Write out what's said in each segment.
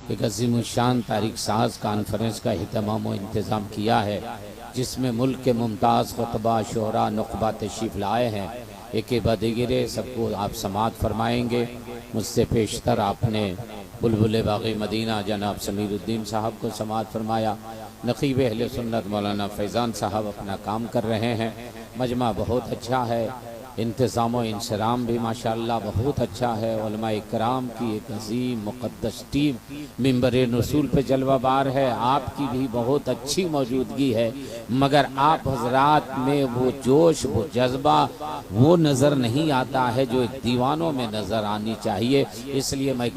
ایک عظیم الشان تاریخ ساز کانفرنس کا اہتمام و انتظام کیا ہے، جس میں ملک کے ممتاز خطبہ، شعراء، نخبہ تشریف لائے ہیں۔ ایک بدگرے سب کو آپ سماعت فرمائیں گے۔ مجھ سے پیشتر آپ نے بلبل باغ مدینہ جناب سمیر الدین صاحب کو سماعت فرمایا۔ نقیب اہل سنت مولانا فیضان صاحب اپنا کام کر رہے ہیں۔ مجمع بہت اچھا ہے، انتظام و انصرام بھی ماشاءاللہ بہت اچھا ہے۔ علماء اکرام کی ایک عظیم مقدس ٹیم منبر رسول پہ جلوہ بار ہے، آپ کی بھی بہت اچھی موجودگی ہے، مگر آپ حضرات میں وہ جوش، وہ جذبہ وہ نظر نہیں آتا ہے جو ایک دیوانوں میں نظر آنی چاہیے۔ اس لیے میں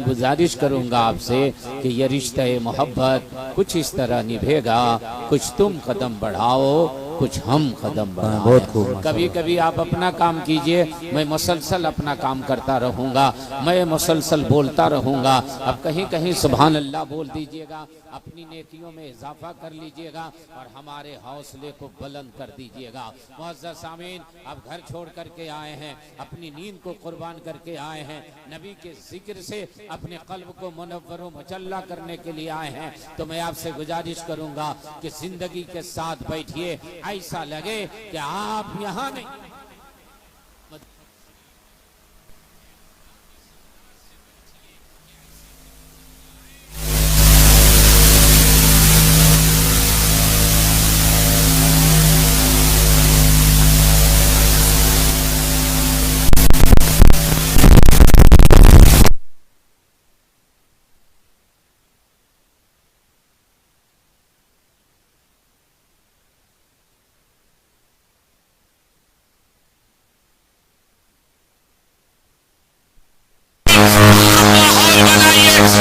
گزارش کروں گا آپ سے کہ یہ رشتہ محبت کچھ اس طرح نبھے گا، کچھ تم قدم بڑھاؤ، کچھ ہم قدم بڑھائیں۔ کبھی کبھی آپ اپنا کام کیجئے، میں مسلسل اپنا کام کرتا رہوں گا، میں مسلسل بولتا رہوں گا۔ اب کہیں کہیں سبحان اللہ بول دیجئے گا، اپنی نیکیوں میں اضافہ کر لیجئے گا اور ہمارے حوصلے کو بلند کر دیجئے گا۔ معزز سامعین، آپ گھر چھوڑ کر کے آئے ہیں، اپنی نیند کو قربان کر کے آئے ہیں، نبی کے ذکر سے اپنے قلب کو منور و مجلہ کرنے کے لیے آئے ہیں، تو میں آپ سے گزارش کروں گا کہ زندگی کے ساتھ بیٹھیے، ایسا لگے کہ آپ یہاں نہیں۔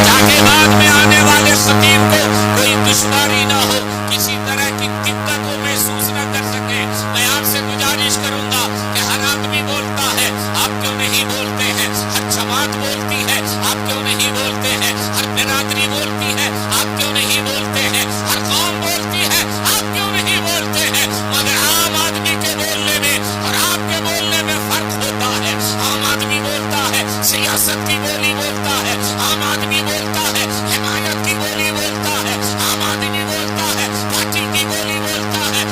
تاکہ بعد میں آنے والے خطیب کو کوئی دشواری نہ ہو، کسی طرح کی دقت وہ محسوس نہ کر سکے۔ میں آپ سے گزارش کروں گا کہ ہر آدمی بولتا ہے، آپ کیوں نہیں بولتے ہیں؟ ہر جماعت بولتی ہے، آپ کیوں نہیں بولتے ہیں؟ ہر برادری بولتی ہے، آپ کیوں نہیں بولتے ہیں؟ ہر قوم بولتی ہے، آپ کیوں نہیں بولتے ہیں؟ مگر عام آدمی کے بولنے میں اور آپ کے بولنے میں فرق ہوتا ہے۔ عام آدمی بولتا ہے سیاست کی بولی بولتا ہے، عام آدمی بولتا ہے حمایت کی بولی بولتا ہے، عام آدمی بولتا ہے پارٹی کی بولی بولتا ہے۔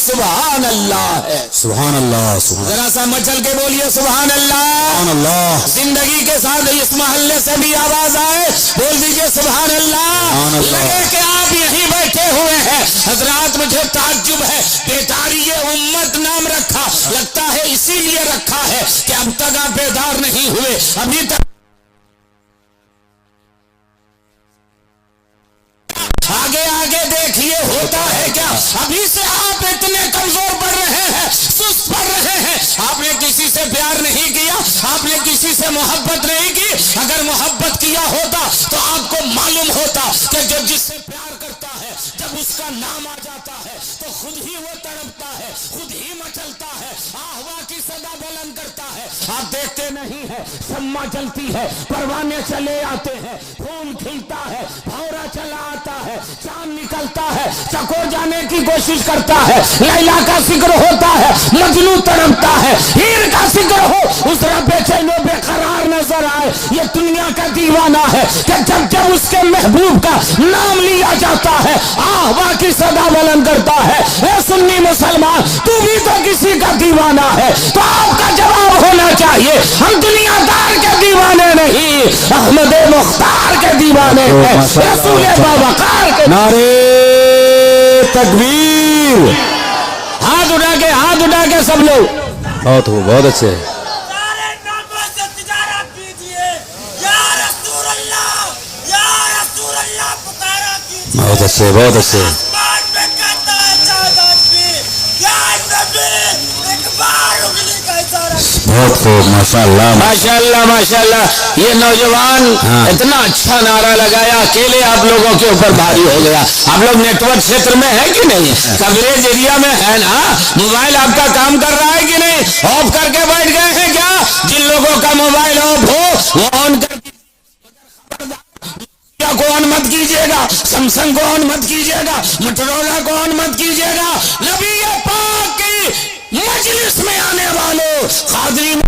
سبحان اللہ ہے، سبحان اللہ، سبحان ذرا سا مچل کے بولیے سبحان اللہ۔ اللہ۔ زندگی کے ساتھ اس محلے سے بھی آواز آئے، بول دیجئے سبحان اللہ۔ لگے کہ آپ یہیں بیٹھے ہوئے ہیں۔ حضرات مجھے تعجب ہے، بیداری امت نام رکھا، لگتا ہے اسی لیے رکھا ہے کہ اب تک آپ بیدار نہیں ہوئے، ابھی تک آگے آگے دیکھیے ہوتا ہے کیا۔ ابھی سے آپ اتنے کمزور پڑ رہے ہیں، سست پڑ رہے ہیں۔ آپ نے کسی سے پیار نہیں کیا، آپ نے کسی سے محبت نہیں کی۔ اگر محبت کیا ہوتا تو آپ کو معلوم ہوتا کہ جو جس سے پیار کرتا ہے، جب اس کا نام آ جاتا ہے تو خود ہی وہ تڑپتا ہے، خود ہی مچلتا ہے، آہوا کی صدا بلند کرتا ہے۔ آپ دیکھتے نہیں ہیں، شمع جلتی ہے، پروانے چلے آتے ہیں، پھول کھلتا ہے، بھورا چلا آتا ہے، چاند نکلتا ہے، چکو جانے کی کوشش کرتا ہے، لیلا کا ذکر ہوتا ہے، مجنو تڑپتا ہے، ہیر کا ذکر ہو اس رب بے چین و بے قرار نظر آئے۔ یہ دنیا کا دیوانہ ہے کہ جب جب اس کے محبوب کا نام لیا جاتا ہے آہوا کی صدا بلند کرتا ہے۔ اے سنی مسلمان، تو بھی تو کسی کا دیوانہ ہے، تو آپ کا جواب ہونا چاہیے ہم دنیا دار کے دیوانے نہیں، احمد مختار کے دیوانے ہیں، رسول باوقار کے۔ نعرے تکبیر۔ ہاتھ اٹھا کے سب لوگ بہت ہو، بہت اچھے۔ بہت اچھے، بہت اچھے۔ بہت خوب ماشاءاللہ ماشاءاللہ ماشاءاللہ. یہ نوجوان اتنا اچھا نعرہ لگایا, اکیلے آپ لوگوں کے اوپر بھاری ہو گیا. آپ لوگ نیٹ ورک چھیتر میں ہے کہ نہیں؟ کوریج ایریا میں ہے نا؟ موبائل آپ کا کام کر رہا ہے کہ نہیں؟ آف کر کے بیٹھ گئے ہیں کیا؟ جن لوگوں کا موبائل آف ہو وہ آن کر کو آن مت کیجیے گا, سمسنگ کو آن مت کیجیے گا, موٹرولا کو آن مت کیجیے گا. نبی پاک کی مجلس میں آنے والوں حاضرین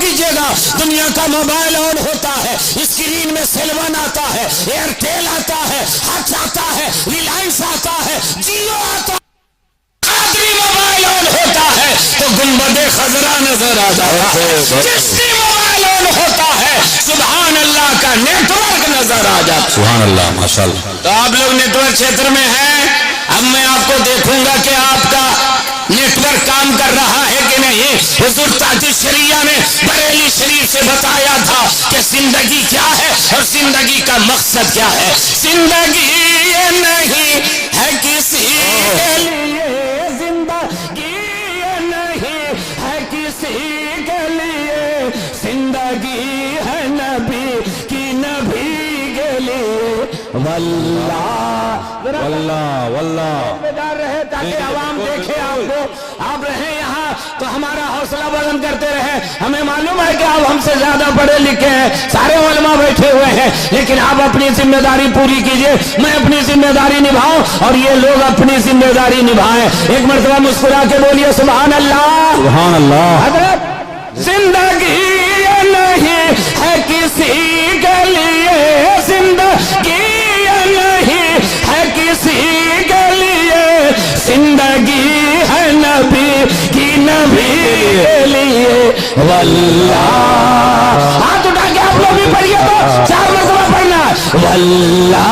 کیجیے گا. دنیا کا موبائل آن ہوتا ہے, اسکرین میں سیلون آتا ہے, ایئرٹیل آتا ہے, ہچ آتا ہے, ریلائنس آتا ہے, جیو آتا ہے. آخری موبائل آن ہوتا ہے تو گنبد خضرا نظر آ جاتا ہے. جس کی موبائل آن ہوتا ہے سبحان اللہ کا نیٹ ورک نظر آ جاتا ہے. سبحان اللہ ماشاءاللہ. تو آپ لوگ نیٹ ورک چھیتر میں ہیں. اب میں آپ کو دیکھوں گا کہ آپ کا نیٹ ورک کام کر رہا ہے کہ نہیں. حضور تاج الشریعہ نے بریلی شریف سے بتایا تھا کہ زندگی کیا ہے اور زندگی کا مقصد کیا ہے. زندگی یہ نہیں ہے کسی کے لیے, زندگی یہ نہیں ہے کسی کے لیے, زندگی ہے نبی کی نبی کے لیے. واللہ واللہ بیدار رہے تاکہ عوام دیکھے آپ کو. آپ رہیں یہاں تو ہمارا حوصلہ بلند کرتے رہے. ہمیں معلوم ہے کہ آپ ہم سے زیادہ پڑھے لکھے ہیں, سارے علماء بیٹھے ہوئے ہیں, لیکن آپ اپنی ذمہ داری پوری کیجئے, میں اپنی ذمہ داری نبھاؤں اور یہ لوگ اپنی ذمہ داری نبھائیں. ایک مرتبہ مسکرا کے بولیے سبحان اللہ. سبحان اللہ. حضرت زندگی یہ نہیں ہے کسی کے لیے, زندگی یہ نہیں ہے کسی کے لیے, زندگی ہے نبی کی نبی کے لیے. واللہ ہاتھ اٹھا کے آپ لوگ بھی پڑھیے تو 4 مرتبہ پڑھنا. واللہ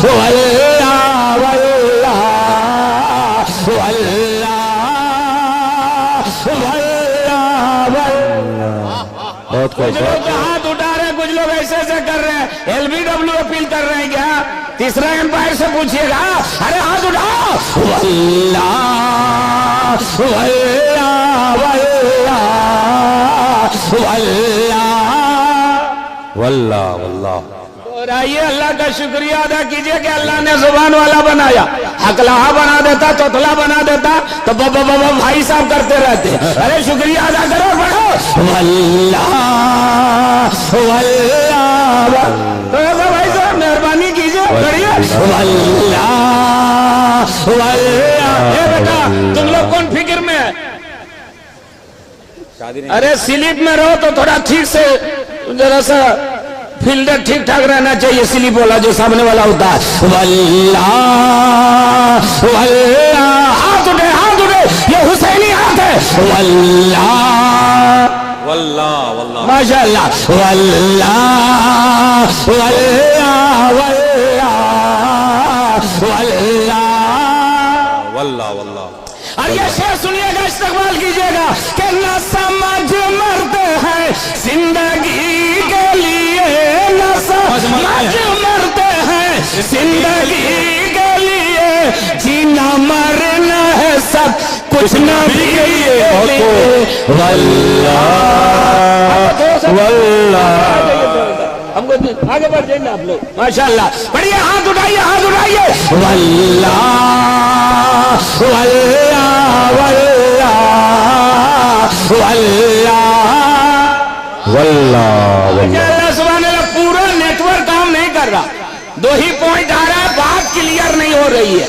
واللہ واللہ واللہ بہت کچھ لوگ ہاتھ اٹھا رہے ہیں, کچھ لوگ ایسے ایسے کر رہے ہیں, LBW اپیل کر رہے ہیں کیا؟ تیسرا ایمپائر سے پوچھئے گا, ارے ہاتھ اٹھاؤ. واللہ واللہ واللہ واللہ واللہ واللہ. اور آئیے اللہ کا شکریہ ادا کیجئے کہ اللہ نے زبان والا بنایا. حقلہا بنا دیتا, توتلا بنا دیتا تو بابا بابا بھائی صاحب کرتے رہتے. ارے شکریہ ادا کرو, پڑھو واللہ واللہ. تو بھائی صاحب مہربانی کیجئے, پڑھیے واللہ واللہ. اے بیٹا تم لوگ کون فکر میں ہے؟ ارے سلیپ میں رہو تو تھوڑا ٹھیک سے ذرا سا فیلڈر ٹھیک ٹھاک رہنا چاہیے. سلیپ والا جو سامنے والا ہوتا ہے. واللہ واللہ. ہاتھ اٹھے, ہاتھ اٹھے, یہ حسینی ہاتھ ہے. واللہ واللہ واللہ ماشاءاللہ. واللہ واللہ واللہ واللہ واللہ واللہ. اور یہ شعر سنیے گا, استقبال کیجئے گا کہ نہ سمجھ مرتے ہیں زندگی کے لیے, نہ سمجھ مرتے ہیں زندگی کے لیے, جینا مرنا ہے سب کچھ نبی کے لیے. واللہ واللہ. ہم کو آگے بڑھ جائیں گے آپ لوگ ماشاءاللہ. پڑھیے, ہاتھ اٹھائیے, ہاتھ اٹھائیے. واللہ واللہ واللہ واللہ واللہ. اللہ سبحان اللہ. پورا نیٹ ورک کام نہیں کر رہا, 2 ہی پوائنٹ آ رہا ہے, بات کلیئر نہیں ہو رہی ہے,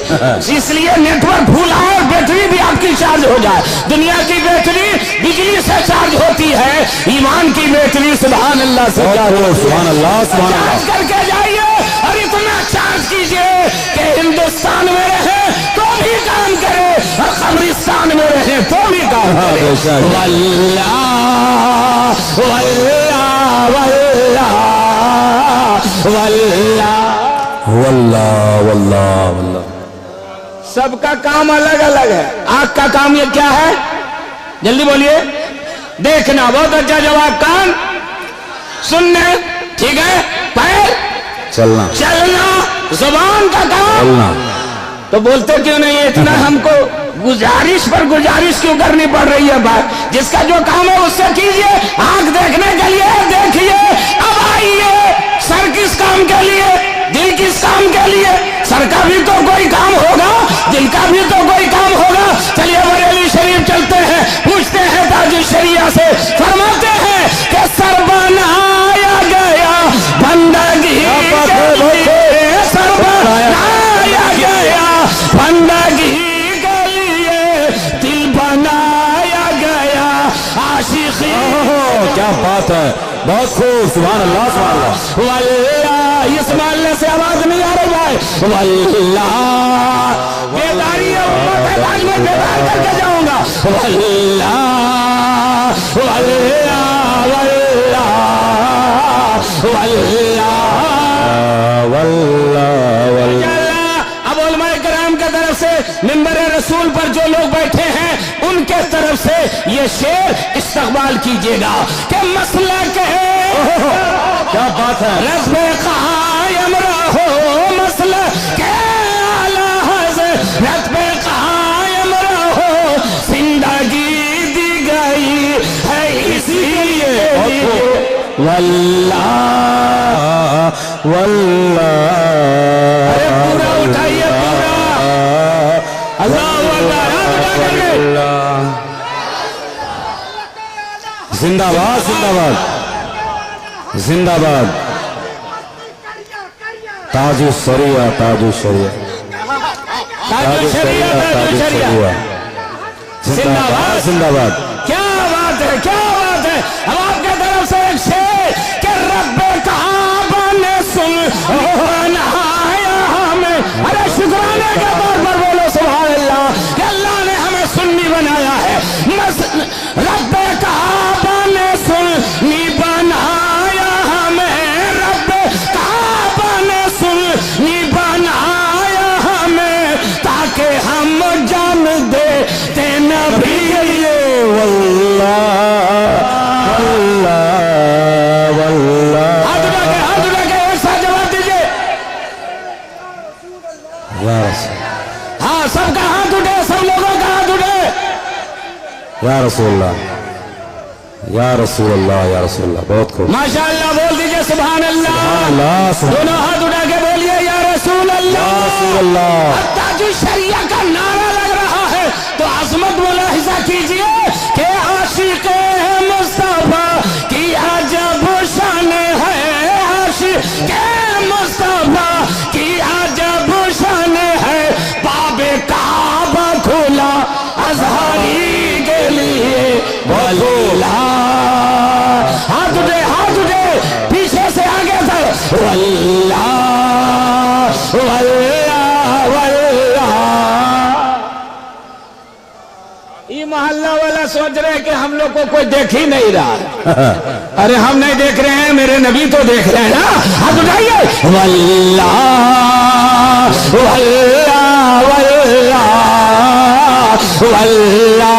اس لیے نیٹ ورک پھول آئے اور بیٹری بھی آپ کی چارج ہو جائے. دنیا کی بیٹری بجلی سے چارج ہوتی ہے, ایمان کی بیٹری سبحان اللہ سے سبحان اللہ سبحان اللہ. چارج کر کے جائیے اور اتنا چارج کیجئے کہ ہندوستان میں رہے تو بھی کام کرے اور قبرستان میں رہے تو بھی کام کرے. واللہ واللہ واللہ واللہ واللہ واللہ واللہ. سب کا کام الگ الگ ہے. آنکھ کا کام یہ کیا ہے؟ جلدی بولیے. دیکھنا. بہت اچھا جواب. کان سننے, ٹھیک ہے. پیر چلنا. چلنا. زبان کا کام اللہ تو بولتے کیوں نہیں ہے اتنا؟ ہم کو گزارش پر گزارش کیوں کرنی پڑ رہی ہے بات؟ جس کا جو کام ہے اس سے کیجئے، آنکھ دیکھنے کے لیے دیکھیے، اب آئیے سر کس کام کے لیے، دل کس کام کے لیے؟ سر کا بھی تو کوئی کام ہوگا، دل کا بھی تو کوئی کام ہوگا۔ چلیے بریلی شریف چلتے ہیں، پوچھتے ہیں تاج الشریعہ سے، فرماتے ہیں کہ سر بنایا گیا بندگی کے لیے، سر بنایا گیا بندگی کے لیے، دل بنایا گیا عاشقی۔ کیا بات ہے، بہت خوب، سبحان اللہ سبحان اللہ۔ واللہ، اس محلے سے آواز نہیں آ رہی بھائی، واللہ بیداری ہے، امت ہے، آج میں بیدار کر کے جاؤں گا۔ واللہ واللہ واللہ واللہ۔ اب علماء کرام کی طرف سے منبر رسول پر جو لوگ بیٹھے ہیں ان کے طرف سے یہ شعر استقبال کیجئے گا کہ مسئلہ کیا بات ہے، رب قائم رہو، مسئلہ کے اعلی حضرت پہ قائم رہو، زندگی دی گئی ہے اسی لیے۔ واللہ واللہ ارے پورا اٹھائیے، پورا اللہ اکبر، ہاتھ اٹھا کر کے۔ زندہ باد زندہ باد زندہ باد، تاج الشریعہ تاج الشریعہ تاج الشریعہ، تاج الشریعہ، زندہ باد زندہ باد۔ کیا بات ہے، کیا بات ہے۔ اب آپ کے طرف سے ایک شعر کہ رب کعبہ نے سنایا ہمیں، ارے شکرانے کے طور پر بولو سبحان اللہ کہ اللہ نے ہمیں سنی بنایا ہے۔ رب کعبہ نے سنی بنایا ہمیں، رب کعبہ نے سنی بنایا ہمیں، تاکہ ہم جان دے تے نبی۔ واللہ واللہ واللہ، ہاتھ اٹھا کے ایک ساتھ جواب دیجئے۔ یا رسول ہاں سب کا ہاتھ اٹھے، سب لوگوں کا ہاتھ اٹھے۔ یا رسول اللہ یا رسول اللہ یا رسول اللہ، بہت خوب، ماشاءاللہ بول دیجئے سبحان اللہ۔ اللہ سبحان دونوں ہاتھ اٹھا کے بولیے یا رسول اللہ۔ یا رسول اللہ۔ تاج الشریعہ کا نعرہ لگ رہا ہے تو عظمت ملاحظہ کیجئے کہ عاشق مصطفیٰ کی عجب شان ہے، عاشق مصطفیٰ کی عجب شان ہے، باب کعبہ کھلا ازہاری کے لیے۔ واللہ، ہاتھ اٹھے پیچھے سے آگے سے، واللہ واللہ واللہ۔ یہ محلہ والا سوچ رہے کہ ہم لوگ کو کوئی دیکھ ہی نہیں رہا۔ ارے ہم نہیں دیکھ رہے ہیں، میرے نبی تو دیکھ رہے ہیں نا، ہاتھ اٹھائیے۔ واللہ واللہ واللہ واللہ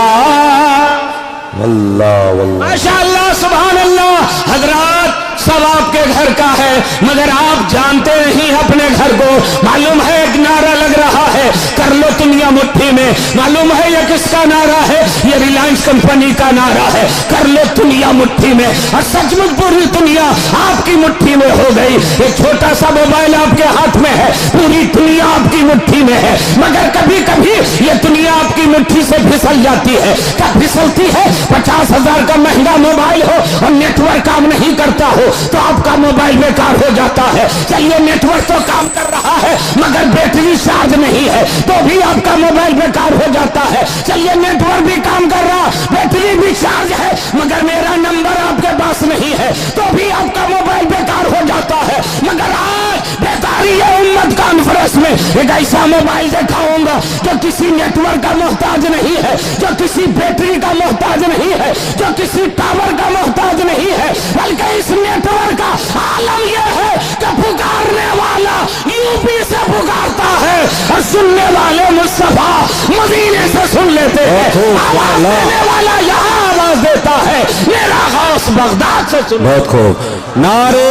واللہ واللہ۔ ماشاءاللہ سبحان اللہ۔ حضرات سب آپ کے گھر کا ہے مگر آپ جانتے نہیں اپنے گھر کو۔ معلوم ہے ایک نعرہ لگ رہا ہے کر لو دنیا مٹھی میں، معلوم ہے یہ کس کا نعرہ ہے؟ یہ ریلائنس کمپنی کا نعرہ ہے، کر لو دنیا مٹھی میں۔ اور سچ مچ پوری دنیا آپ کی مٹھی میں ہو گئی۔ ایک چھوٹا سا موبائل آپ کے ہاتھ میں ہے، پوری دنیا آپ کی مٹھی میں ہے، مگر کبھی کبھی یہ دنیا آپ کی مٹھی سے پھسل جاتی ہے۔ کب پھسلتی ہے؟ 50,000 کا مہنگا موبائل ہو اور نیٹ ورک کام نہیں کرتا ہو تو آپ کا موبائل بیکار ہو جاتا ہے۔ چلیے نیٹ ورک تو کام کر رہا ہے مگر بیٹری چارج نہیں ہے تو بھی آپ کا موبائل بیکار ہو جاتا ہے۔ چلیے نیٹ ورک بھی کام کر رہا، بیٹری بھی چارج ہے مگر میرا نمبر آپ کے پاس نہیں ہے تو بھی آپ کا موبائل بیکار ہو جاتا ہے۔ مگر آج بیکاری امت کانفرنس میں ایک ایسا موبائل دکھاؤں گا جو کسی نیٹ ورک کا محتاج نہیں ہے، جو کسی بیٹری کا محتاج نہیں ہے، جو کسی ٹاور کا محتاج نہیں ہے، بلکہ اس نیٹ ورک کا عالم یہ ہے کہ پکارنے والا یو پی سے پکارتا ہے اور سننے والے مصطفیٰ مدینے سے سن لیتے ہیں۔ آواز دینے والا یہاں آواز دیتا ہے، میرا غوث بغداد سے سن۔ بہت خوب، نعرے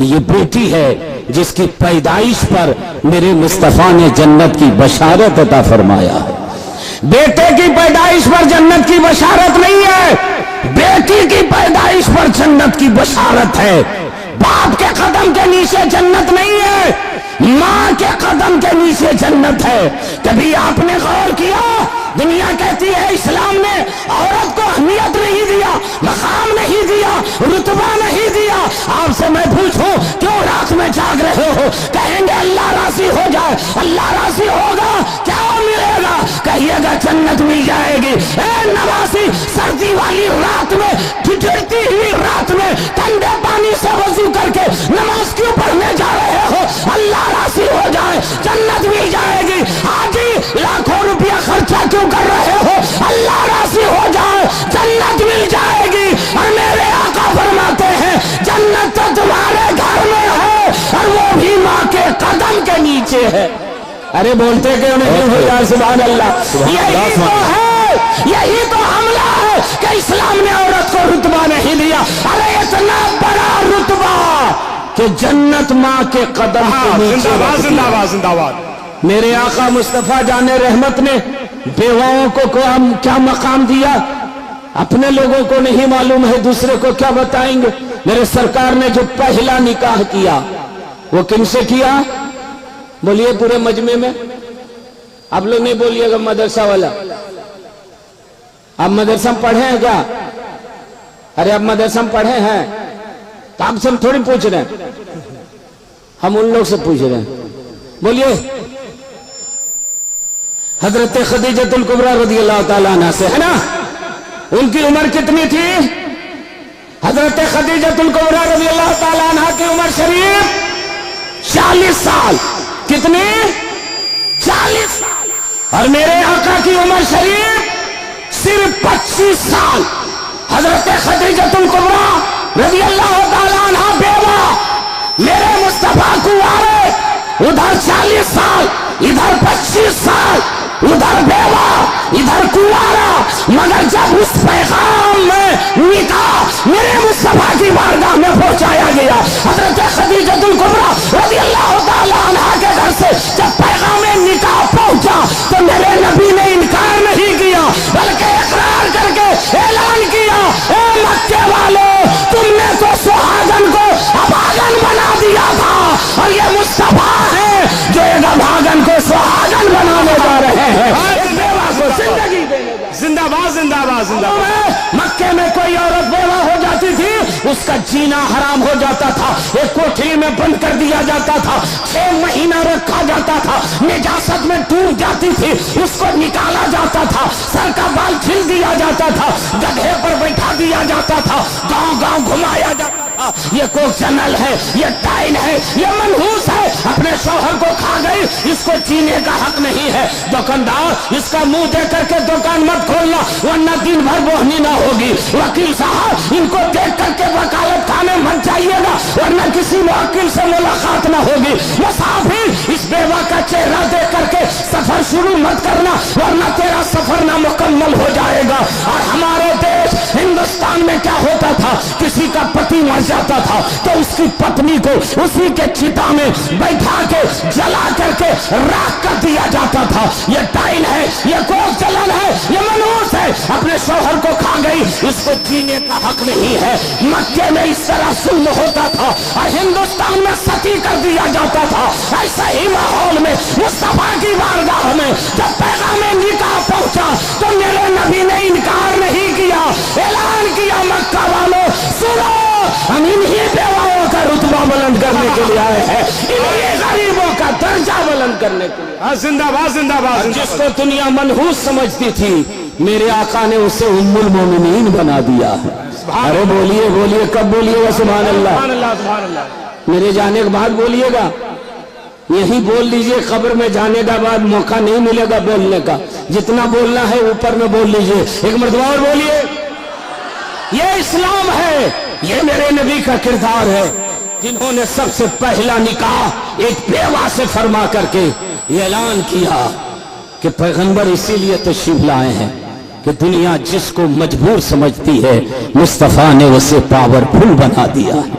یہ بیٹی ہے جس کی پیدائش پر میرے مصطفیٰ نے جنت کی بشارت عطا فرمایا ہے۔ بیٹے کی پیدائش پر جنت کی بشارت نہیں ہے، بیٹی کی پیدائش پر جنت کی بشارت ہے۔ باپ کے قدم کے نیچے جنت نہیں ہے، ماں کے قدم کے نیچے جنت ہے۔ کبھی آپ نے غور کیا؟ دنیا کہتی ہے اسلام نے عورت کو اہمیت نہیں دیا، مقام نہیں دیا، رتبہ نہیں دیا۔ آپ سے میں پوچھوں کیوں رات میں جاگ رہے ہو؟ کہیں گے اللہ راضی ہو جائے۔ اللہ راضی ہوگا کیا ملے گا؟ کہیے گا جنت مل جائے گی۔ اے نوازی، سردی والی رات میں، ٹھٹھرتی ہوئی رات میں ٹھنڈے پانی سے وضو کر کے نماز کیوں پڑھنے جا رہے ہو؟ اللہ راضی ہو جائے جنت مل جائے گی۔ آج ہی لاکھوں روپیہ خرچہ کیوں کر رہے ہو؟ اللہ راضی ہو جائے جنت مل جائے گی۔ اور میرے آقا فرماتے ہیں جنت تو تمہارے گھر میں ہے، اور وہ بھی ماں کے قدم کے نیچے ہے۔ ارے بولتے کیوں نہیں ہو جائے؟ سبحان اللہ۔ یہی تو ہے، یہی تو حملہ ہے کہ اسلام نے عورت کو رتبہ نہیں دیا۔ ارے اتنا بڑا رتبہ کہ جنت ماں کے قدم کے نیچے ہے۔ میرے آقا مصطفیٰ جان رحمت نے بیواؤں کو کیا مقام دیا اپنے لوگوں کو نہیں معلوم ہے، دوسرے کو کیا بتائیں گے؟ میرے سرکار نے جو پہلا نکاح کیا وہ کن سے کیا؟ بولیے پورے مجمع میں، آپ لوگ نہیں بولیے گا مدرسہ والا۔ آپ مدرسہ میں پڑھے ہیں کیا؟ ارے آپ مدرسہ میں پڑھے ہیں تو آپ سے ہم تھوڑی پوچھ رہے ہیں، ہم ان لوگ سے پوچھ رہے ہیں۔ بولیے حضرت خدیجۃ الکبریٰ رضی اللہ تعالیٰ عنہ سے، ہے نا؟ ان کی عمر کتنی تھی؟ حضرت خدیجۃ الکبریٰ رضی اللہ تعالیٰ عنہ کی عمر شریف 40 سال۔ کتنی؟ 40 سال۔ اور میرے آقا کی عمر شریف صرف 25 سال۔ حضرت خدیجۃ الکبریٰ رضی اللہ تعالیٰ عنہ بیوہ، میرے مصطفیٰ کنوارے، ادھر 40 سال، ادھر 25 سال، ادھر بیوہ، ادھر کنوارا۔ مگر جب اس پیغام میں نکاح میرے مصطفیٰ کی بارگاہ میں پہنچایا گیا، حضرت خدیجۃ الکبریٰ رضی اللہ تعالیٰ عنہ کے گھر سے جب پیغام نکاح پہنچا تو میرے نبی نے انکار نہیں کیا بلکہ اقرار کر کے اعلان کیا، اے مکے والوں، تم نے تو سہاگن کو ابھاگن بنا دیا تھا، اور یہ مصطفیٰ ہے جو ایک ابھاگن کو سہاگن بنانے جا رہے ہیں، ایک بیوہ کو زندگی دینے جا رہے ہیں۔ زندہ باد، زندہ باد، زندہ باد۔ مکے میں کوئی عورت بیوہ ہو جاتی تھی اس کا جینا حرام ہو جاتا تھا، ایک کوٹھی میں بند کر دیا جاتا تھا، 6 مہینہ رکھا جاتا تھا، نجاست میں ڈوب جاتی تھی، اس کو نکالا جاتا تھا، سر کا بال چھیل دیا جاتا تھا، گدھے پر بیٹھا دیا جاتا تھا، گاؤں گاؤں گھمایا جاتا تھا۔ یہ کوک چینل ہے، یہ ٹائن ہے، یہ منحوس ہے، اپنے شوہر کو کھا گئی، اس کو جینے کا حق نہیں ہے۔ دکاندار اس کا منہ دے کر کے دکان مت کھولنا ورنہ دن بھر بوہنی نہ ہوگی۔ وکیل صاحب ان کو دیکھ کر کے وکالت خانے مت جائیے گا ورنہ کسی موکل سے ملاقات نہ ہوگی۔ مسافر اس بیوہ کا چہرہ دیکھ کر کے سفر شروع مت کرنا ورنہ تیرا سفر نامکمل ہو جائے گا۔ اور ہمارے دیش ہندوستان میں کیا ہوتا تھا، کسی کا پتی مر جاتا تھا تو اس کی پتنی کو اسی کے چتا میں بیٹھا کے جلا کر کے راکھ کر دیا جاتا تھا۔ یہ ٹائل ہے، یہ کوک چلن ہے، یہ منحوس ہے، اپنے شوہر کو کھا گئی، اس کو جینے کا حق نہیں ہے۔ مکے میں اس طرح ظلم ہوتا تھا اور ہندوستان میں ستی کر دیا جاتا تھا۔ ایسا ہی ماحول میں مصطفیٰ کی بارگاہ میں جب پیغام نکاح پہنچا تو میرے نبی نے انکار نہیں کیا، اعلان کیا، مکہ والوں سنو، ہم انہی بیواؤں کا رتبہ بلند کرنے کے لیے آئے ہیں، انہی غریبوں کا درجہ بلند کرنے کے لیے۔ زندہ باد، زندہ باد۔ جس کو دنیا منحوس سمجھتی تھی میرے آقا نے اسے ام المومنین بنا دیا ہے۔ ارے بولیے بولیے، کب بولیے گا سبحان اللہ؟ سبحان اللہ، سبحان اللہ۔ میرے جانے کے بعد بولیے گا، یہی بول لیجئے، قبر میں جانے کا بعد موقع نہیں ملے گا بولنے کا، جتنا بولنا ہے اوپر میں بول لیجئے، ایک مرتبہ اور بولیے۔ یہ اسلام ہے، یہ میرے نبی کا کردار ہے جنہوں نے سب سے پہلا نکاح ایک بیوہ سے فرما کر کے یہ اعلان کیا کہ پیغمبر اسی لیے تشریف لائے ہیں کہ دنیا جس کو مجبور سمجھتی ہے مصطفیٰ نے اسے پاورفل بنا دیا ہے۔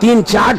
3-4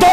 2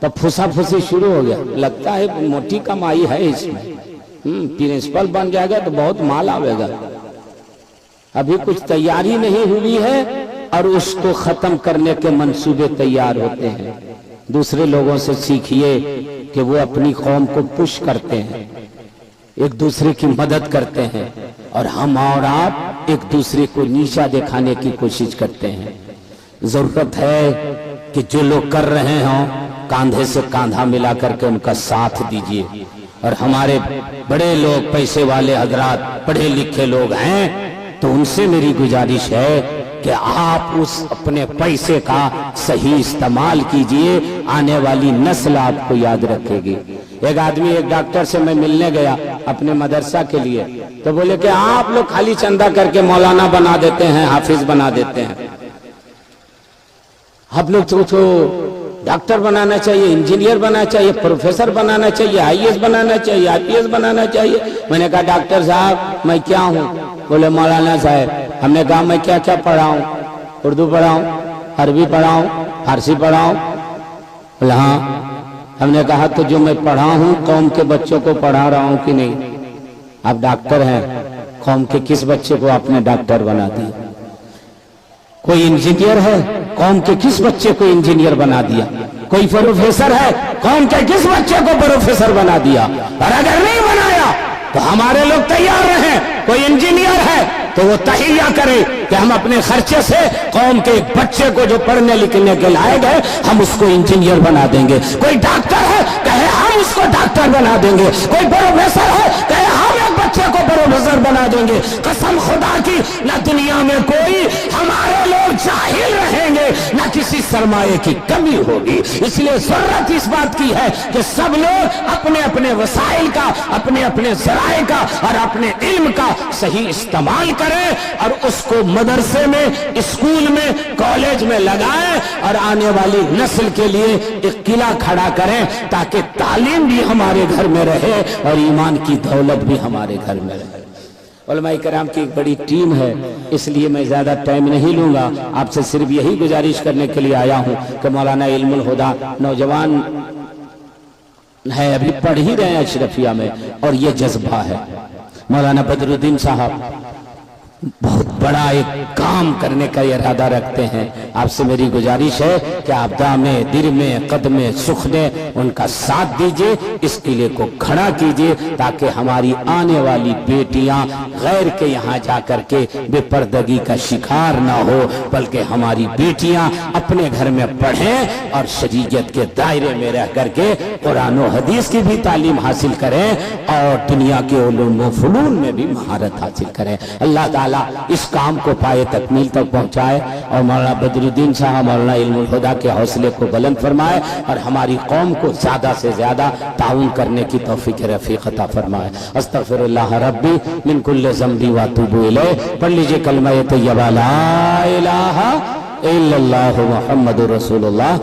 تو پھسا پھسی شروع ہو گیا. لگتا ہے موٹی کمائی ہے اس میں. پرنسپل بن جائے گا تو بہت مال آئے گا. ابھی کچھ تیاری نہیں ہوئی ہے اور اس کو ختم کرنے کے منصوبے تیار ہوتے ہیں. دوسرے لوگوں سے سیکھیے کہ وہ اپنی قوم کو پش کرتے ہیں, ایک دوسرے کی مدد کرتے ہیں, اور ہم اور آپ ایک دوسرے کو نیچا دکھانے کی کوشش کرتے ہیں. ضرورت ہے کہ جو لوگ کر رہے ہوں کاندھے سے کاندھا ملا کر کے ان کا ساتھ دیجیے. اور ہمارے بڑے لوگ, پیسے والے حضرات, پڑھے لکھے لوگ ہیں, تو ان سے میری گزارش ہے کہ آپ اس اپنے پیسے کا صحیح استعمال کیجئے. آنے والی نسل آپ کو یاد رکھے گی. ایک آدمی ایک ڈاکٹر سے میں ملنے گیا اپنے مدرسہ کے لیے, تو بولے کہ آپ لوگ خالی چندہ کر کے مولانا بنا دیتے ہیں, حافظ بنا دیتے ہیں. آپ لوگ تو ڈاکٹر بنانا چاہیے, انجینئر بنانا چاہیے, پروفیسر بنانا چاہیے, IAS بنانا چاہیے, IPS بنانا چاہیے. میں نے کہا ڈاکٹر صاحب میں کیا ہوں؟ بولے مولانا صاحب. ہم نے کہا میں کیا کیا پڑھاؤں؟ اردو پڑھاؤں, عربی پڑھاؤں, فارسی پڑھاؤں؟ بولے ہاں. ہم نے کہا تو جو میں پڑھا ہوں قوم کے بچوں کو پڑھا رہا ہوں کہ نہیں؟ آپ ڈاکٹر ہیں, قوم کے کس بچے کو آپ نے ڈاکٹر بنا دیا؟ کوئی انجینئر ہے, قوم کے کس بچے کو انجینئر بنا دیا؟ کوئی پروفیسر ہے, قوم کے کس بچے کو پروفیسر بنا دیا؟ اور اگر نہیں بنایا تو ہمارے لوگ تیار رہیں. کوئی انجینئر ہے تو وہ تہیہ کرے کہ ہم اپنے خرچے سے قوم کے ایک بچے کو جو پڑھنے لکھنے کے لائق ہے ہم اس کو انجینئر بنا دیں گے. کوئی ڈاکٹر ہے کہے ہم اس کو ڈاکٹر بنا دیں گے. کوئی پروفیسر ہے کہے ہم ایک بچے کو پروفیسر بنا دیں گے. قسم خدا کی نہ دنیا میں کوئی ہمارے لوگ جاہل رہیں گے نہ کسی سرمایے کی کمی ہوگی. اس لیے ضرورت اس بات کی ہے کہ سب لوگ اپنے اپنے وسائل کا, اپنے اپنے ذرائع کا اور اپنے علم کا صحیح استعمال کریں اور اس کو مدرسے میں, اسکول میں, کالج میں لگائیں اور آنے والی نسل کے لیے ایک قلعہ کھڑا کریں تاکہ تعلیم بھی ہمارے گھر میں رہے اور ایمان کی دولت بھی ہمارے گھر میں رہے. علماء کرام کی ایک بڑی ٹیم ہے, اس لیے میں زیادہ ٹائم نہیں لوں گا. آپ سے صرف یہی گزارش کرنے کے لیے آیا ہوں کہ مولانا علم الہدیٰ نوجوان ہے, ابھی پڑھ ہی رہے ہیں اشرفیہ میں, اور یہ جذبہ ہے. مولانا بدر الدین صاحب بہت بڑا ایک کام کرنے کا ارادہ رکھتے ہیں. آپ سے میری گزارش ہے کہ آپدا میں, در میں, قد میں, سکھ میں ان کا ساتھ دیجئے, اس قلعے کو کھڑا کیجئے تاکہ ہماری آنے والی بیٹیاں غیر کے یہاں جا کر کے بے پردگی کا شکار نہ ہو, بلکہ ہماری بیٹیاں اپنے گھر میں پڑھیں اور شریعت کے دائرے میں رہ کر کے قرآن و حدیث کی بھی تعلیم حاصل کریں اور دنیا کے علوم و فنون میں بھی مہارت حاصل کریں. اللہ تعالیٰ اس کام کو پائے تکمیل تک پہنچائے اور مولانا بدر الدین صاحب, مولانا علم الہدیٰ کے حوصلے کو بلند فرمائے اور ہماری قوم کو زیادہ سے زیادہ تعاون کرنے کی توفیق رفیق عطا فرمائے. استغفر اللہ ربی من کل ذنب واتوب الیہ. پڑھ لیجئے کلمہ طیبہ لا الہ الا اللہ محمد رسول اللہ.